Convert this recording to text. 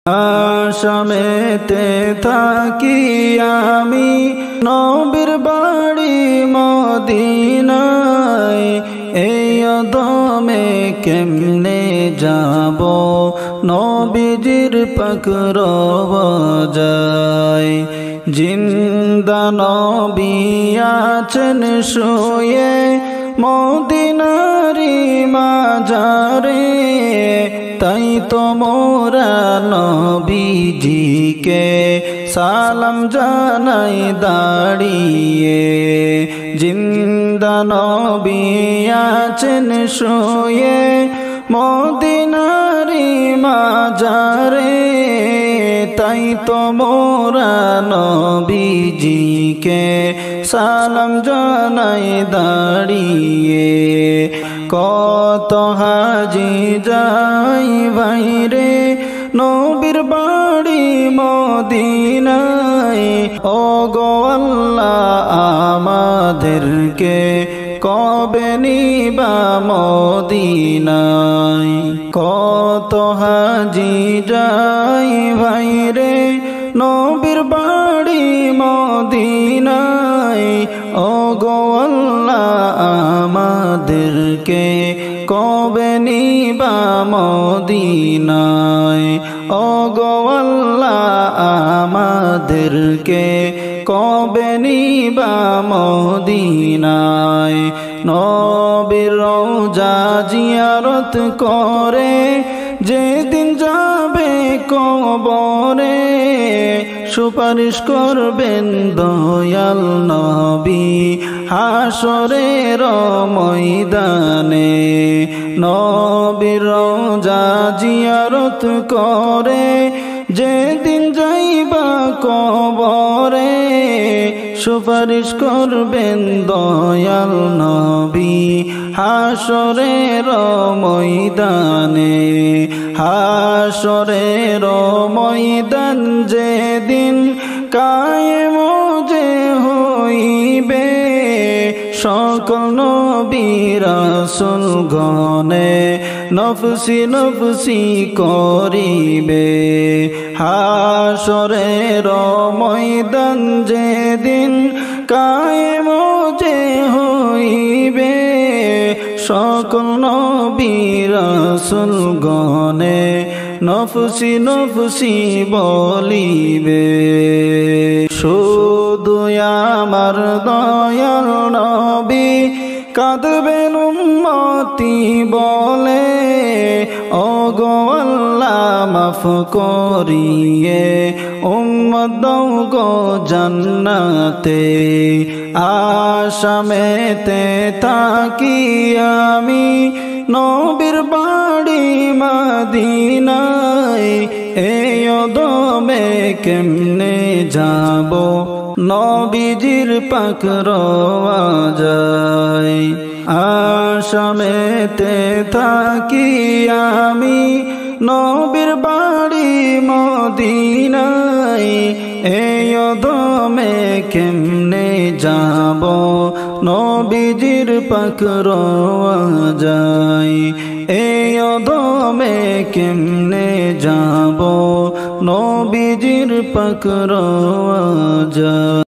আসামেতে থাকি আমি নবীর বাড়ি মদিনায়, এই অদমে কেমনে যাব নবীজির পাক রওজায়। জিন্দা নবী আছেন শুয়ে মদিনারি মাজারে, তাই তো মোরা নবীজিকে সালাম জানাই দাঁড়িয়ে। জিন্দা নবী আছেন শুয়ে মদিনারি মাজারে, তাই তো মোরা নবীজিকে সালাম জানাই দাঁড়িয়ে। কত হাজি যাই বাইরে নবীর বাড়ি মদিনায়, ও গো আল্লাহ আমাদেরকে কবে নিবা মদিনায়। কত হাজি যাই ভাইরে নবীর বাড়ি মদিনায়, ও গো আল্লাহ আমাদেরকে কবে নিবা মদিনায়। ও গো আল্লাহ আমাদেরকে কবে নিবা মদিনায়। নবীর রওজা জিয়ারত করে যেদিন যাবে কবরে, সুপারিশ করবেন দয়াল নবী হাসরের ময়দানে। নবীর রওজা জিয়ারত করে যেদিন যাইবা কবরে, সুপারিশ করবেন দয়াল নবী হাসরের ময়দানে। হাসরের ময়দান যেদিন কায়েম যে হইবে, সকল নবী রাসূল গণে নফসি নফসি করিবে। হাসরের ময়দান যেদিন কায়েম যে হইবে, সকল নবী রাসূল গণে নফসি নফসি বলিবে। শুধু আমার দয়াল নবী কাঁদবেন উম্মতি বলে, ও গো আল্লাহ মাফ করিয়ে উম্মত দাও গো জান্নাতে। আসামেতে থাকি আমি নবীর বাড়ি মদিনায়, এই অদমে কেমনে যাব নবীজির পাক রওজায়। আসামেতে থাকি আমি নবীর বাড়ি মদিনায়, এই অদমে কেমনে যাব নবীজির পাক রওজায়। এই অদমে কেমনে যাব নবীজির পাক রওজায়।